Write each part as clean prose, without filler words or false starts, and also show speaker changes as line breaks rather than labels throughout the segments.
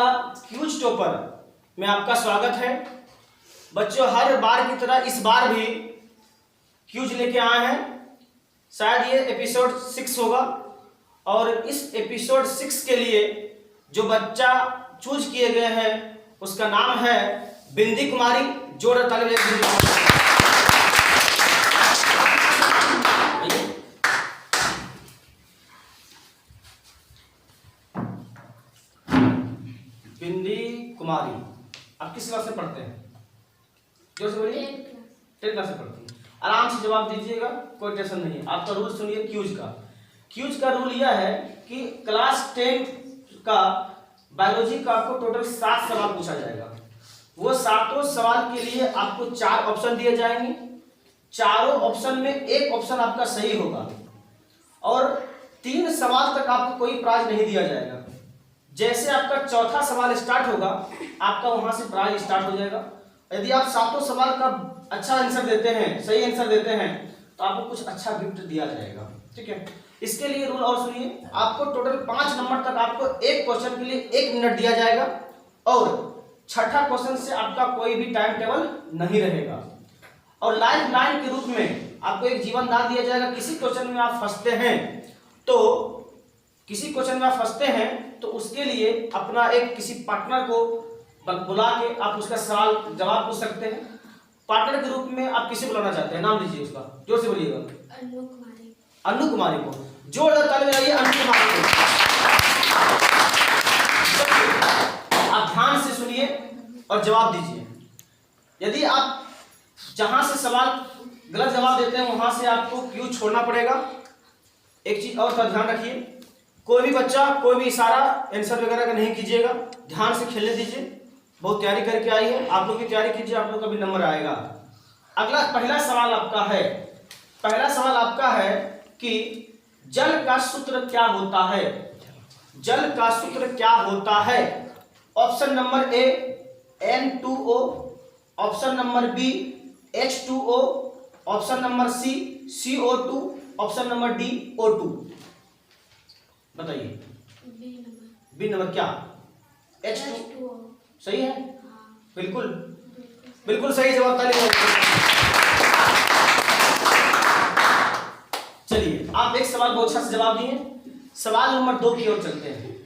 Cues topper में आपका स्वागत है। बच्चों, हर बार की तरह इस बार भी क्यूज लेके आए हैं। शायद ये एपिसोड 6 होगा और इस एपिसोड 6 के लिए जो बच्चा चूज किए गए हैं उसका नाम है बिंदी कुमारी। जोरदार ताली बजाइए बिंदी कुमारी। बिंदी कुमारी, आप किस क्लास से पढ़ते हैं? जोर से बोलिए। 10th क्लास से पढ़ती हैं। आराम से जवाब दीजिएगा, कोई टेंशन नहीं है। आपका रूल सुनिए क्यूज का। क्यूज का रूल यह है कि क्लास 10 का बायोलॉजी का आपको टोटल 7 सवाल पूछा जाएगा। वो 7 सवाल के लिए आपको 4 ऑप्शन दिए जाएंगे। चारों ऑप्शन में एक ऑप्शन आपका सही होगा और 3 सवाल तक आपको कोई प्राइज नहीं दिया जाएगा। जैसे आपका चौथा सवाल स्टार्ट होगा, आपका वहां से प्राइज स्टार्ट हो जाएगा। यदि आप 7 सवाल का अच्छा आंसर देते हैं, सही आंसर देते हैं, तो आपको कुछ अच्छा गिफ्ट दिया जाएगा। ठीक है, इसके लिए रूल और सुनिए। आपको टोटल 5 नंबर तक आपको एक क्वेश्चन के लिए 1 मिनट दिया जाएगा और छठा क्वेश्चन से आपका कोई भी टाइम टेबल नहीं रहेगा। और लाइफ लाइन के रूप में आपको एक जीवन दान दिया जाएगा। किसी क्वेश्चन में आप फंसते हैं तो उसके लिए अपना एक किसी पार्टनर को बुला के आप उसका सवाल जवाब पूछ सकते हैं। पार्टनर के रूप में आप किसे बुलाना चाहते हैं? नाम लीजिए उसका, जोर से बोलिएगा। अनु कुमारी को। जोरदार ताली बजाइए अनु कुमारी को। आप ध्यान से सुनिए और जवाब दीजिए। यदि आप जहां से सवाल गलत जवाब देते हैं वहां से आपको क्यू छोड़ना पड़ेगा। एक चीज और का ध्यान रखिए, कोई भी बच्चा कोई भी इशारा आंसर वगैरह का नहीं कीजिएगा, ध्यान से खेलने दीजिए। बहुत तैयारी करके आई है, आप लोग की तैयारी कीजिए, आप लोग का भी नंबर आएगा। अगला पहला सवाल आपका है कि जल का सूत्र क्या होता है? जल का सूत्र क्या होता है? Option number A N2O, option number B H2O, option number C CO2, option number D O2। बताइए। बी नंबर क्या? H2O सही है? बिल्कुल बिल्कुल सही जवाब। ताली बजाइए। चलिए, आप एक सवाल बहुत अच्छा से जवाब दिए। सवाल नंबर 2 की ओर चलते हैं।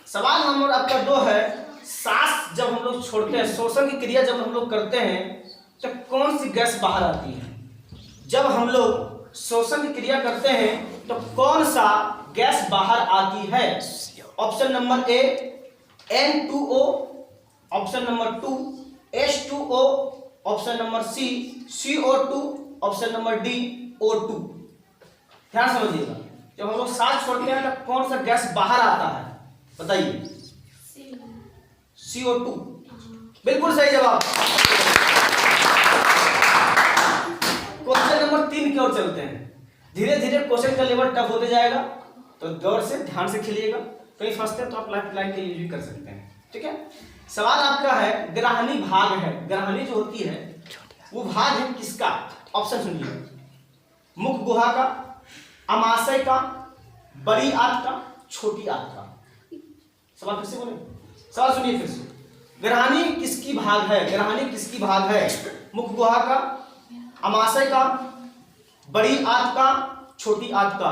सवाल नंबर आपका 2 है, सांस जब हम लोग छोड़ते हैं, श्वसन की क्रिया जब हम लोग करते हैं तो कौन सी गैस बाहर आती है? जब हम लोग श्वसन की क्रिया करते हैं तो कौन सा गैस बाहर आती है? Option number A N2O, option number 2 H2O, option number C CO2, option number D O2। ध्यान समझिएगा, जब हम लोग सांस छोड़ते हैं तो कौन सा गैस बाहर आता है? बताइए। CO2 बिल्कुल सही जवाब। क्वेश्चन नंबर 3 की ओर चलते हैं। धीरे धीरे क्वेश्चन का लेवल टफ होते जाएगा, तो गौर से ध्यान से खेलिएगा। कहीं फंसते हैं तो आप लाइफ लाइन के लिए भी कर सकते हैं। ठीक है, सवाल आपका है, ग्राहनी भाग है। ग्राहनी जो होती है वो भाग है किसका? ऑप्शन सुनिए। मुख गुहा का, अमाशय का, बड़ी आंत का, छोटी आंत का। सवाल फिर से बोले, सवाल सुनिए फिर से। ग्राहनी किसकी भाग है? ग्राहनी किसकी भाग है? मुख गुहा का, अमाशय का, बड़ी आंत का, छोटी आंत का।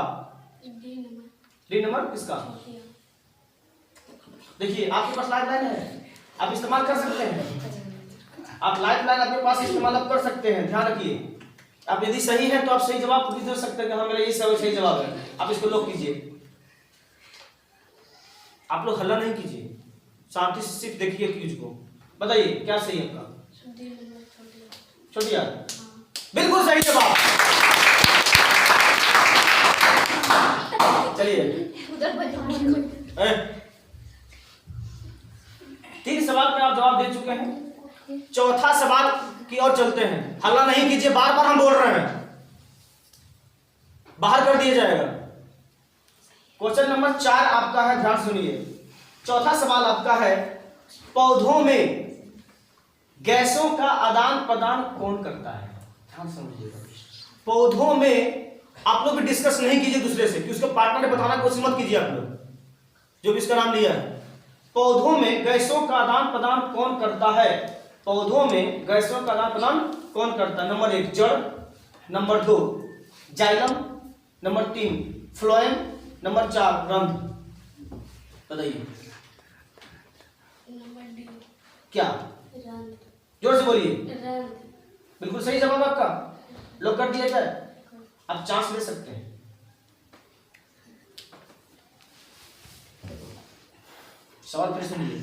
डी नंबर किसका? देखिए, आपके पास लाइफ लाइन है, आप इस्तेमाल कर सकते हैं। आप लाइफ लाइन आपके पास इस्तेमाल आप कर सकते हैं। ध्यान रखिए, आप यदि सही है तो आप सही जवाब भी दे सकते हैं कि हाँ मेरा ये सही जवाब है। आप इसको लॉक कीजिए। आप लोग हल्ला नहीं कीजिए, शांति से सिर्फ देखिए क्यूज को। बताइए क्या सही है आपका? छोटी आंत बिल्कुल सही जवाब। चलिए, 3 सवाल पे आप जवाब दे चुके हैं। चौथा सवाल की ओर चलते हैं। हल्ला नहीं कीजिए, बार बार हम बोल रहे हैं, बाहर कर दिया जाएगा। क्वेश्चन नंबर 4 आपका है, ध्यान सुनिए। चौथा सवाल आपका है, पौधों में गैसों का आदान प्रदान कौन करता है? ध्यान समझिएगा। पौधों में आप लोग भी डिस्कस नहीं कीजिए दूसरे से कि उसको पार्टनर ने बताना कोशिश मत कीजिए। आप लोग जो भी इसका नाम लिया है, पौधों में गैसों का आदान प्रदान कौन करता है? पौधों में गैसों का आदान प्रदान कौन करता है? नंबर 1 जड़, number 2 xylem, number 3 phloem, number 4 रंध्र। बताइए क्या? जोर से बोलिए। बिल्कुल सही जवाब आपका, लॉक कर दिया जाए। आप चांस ले सकते हैं। सवाल फिर सुनिए,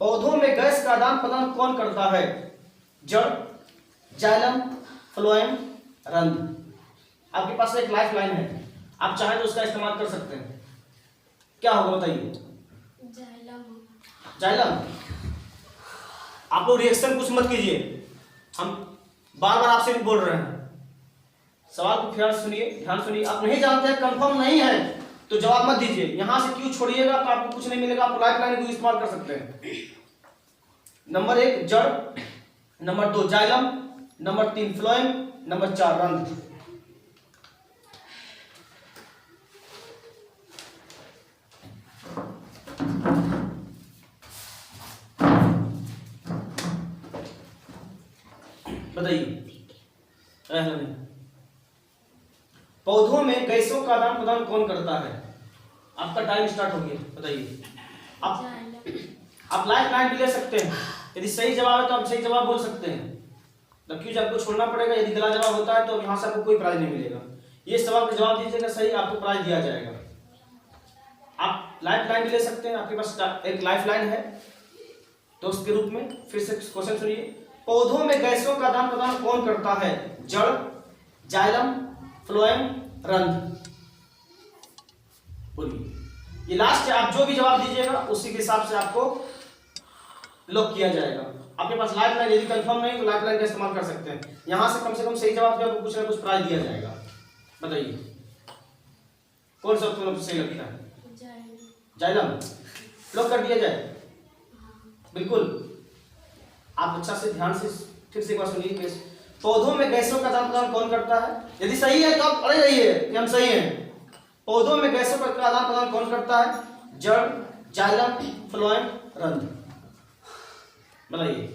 पौधों में गैस का आदान प्रदान कौन करता है? जड़, जाइलम, फ्लोएम, रंध्र। आपके पास एक लाइफ लाइन है, आप चाहें तो उसका इस्तेमाल कर सकते हैं। क्या होगा बताइए? जाइलम। आप लोग रिएक्शन कुछ मत कीजिए, हम बार बार आपसे भी बोल रहे हैं। सवाल को ध्यान सुनिए, ध्यान सुनिए। आप नहीं जानते हैं, कंफर्म नहीं है तो जवाब मत दीजिए। यहां से क्यों छोड़िएगा तो आपको कुछ नहीं मिलेगा। आप लाइफ लाइन को इस्तेमाल कर सकते हैं। नंबर 1 जड़, number 2 xylem, number 3 phloem, number 4 रंध्र। बताइए पौधों में गैसों का आदान प्रदान कौन करता है? आपका टाइम स्टार्ट हो गया। बताइए आप लाइफ लाइन भी ले सकते हैं। यदि सही जवाब है तो आप सही जवाब बोल सकते हैं। क्योंकि आपको छोड़ना पड़ेगा। यदि गलत जवाब होता है तो यहाँ से आपको कोई प्राइज नहीं मिलेगा। ये सवाल का जवाब दीजिएगा सही, आपको प्राइज दिया जाएगा। आप लाइफ लाइन भी ले सकते हैं। आपके पास एक लाइफ लाइन है दोस्त के रूप में। फिर से क्वेश्चन सुनिए, पौधों में गैसों का आदान प्रदान कौन करता है? जड़, जाइलम, फ्लोएम, रंध्र। बोलिए। ये लास्ट है, आप जो भी जवाब दीजिएगा उसी के हिसाब से आपको लॉक किया जाएगा। आपके पास लाइफ लाइन यदि कंफर्म नहीं तो लाइफ लाइन का इस्तेमाल कर सकते हैं। यहां से कम सही जवाब आपको कुछ ना कुछ प्राइज दिया जाएगा। बताइए कौन सा आपको सही लगता है? जाइलम। लॉक कर दिया जाए। बिल्कुल। आप अच्छा से ध्यान से फिर से एक बार सुनिए, पौधों में गैसों का आदान प्रदान कौन करता है? यदि सही है तो आप अड़े रहिए कि हम सही हैं। पौधों में गैसों का आदान प्रदान कौन करता है? जड़, जाइलम, फ्लोएम, रंध्र। बताइए।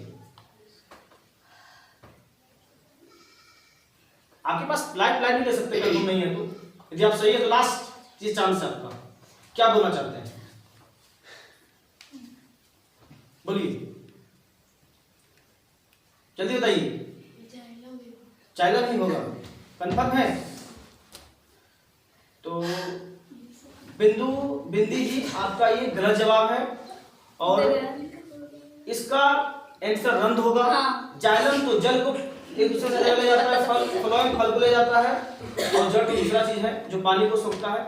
आपके पास लाइफ लाइन भी ले सकते हैं, नहीं है तो। यदि आप सही है तो लास्ट ये चांस है आपका। क्या बोलना चाहते हैं? बोलिए जल्दी बताइए। जाइलम ही होगा, कंफर्म है? तो बिंदी जी आपका ये गलत जवाब है और इसका आंसर रंध्र होगा। जाइलम तो जल को एक दूसरे से ले जाता है, फ्लोएम फल को ले जाता है और जड़ दूसरा चीज है जो पानी को सोखता है।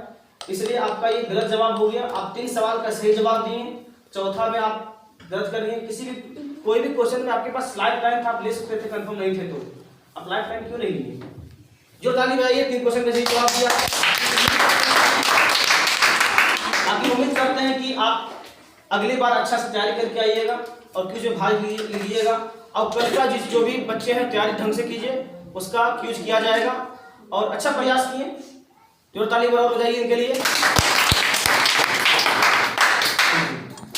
इसलिए आपका ये गलत जवाब हो गया। आप 3 सवाल का सही जवाब दिए, चौथा में आप गलत कर दिए। किसी भी कोई भी क्वेश्चन में आपके पास लाइफ लाइन था, आप ले सकते थे, कंफर्म नहीं थे तो आप लाइफ लाइन क्यों नहीं लिए? जो ताली बजाइए, 3 क्वेश्चन का सही जवाब दिया। बाकी उम्मीद करते हैं कि आप अगली बार अच्छा से तैयारी करके आइएगा और क्विज में भाग लीजिएगा। और कल का जो भी बच्चे हैं तैयारी ढंग से कीजिए, उसका क्विज किया जाएगा और अच्छा प्रयास किए। जो ताली बजाइए इनके लिए।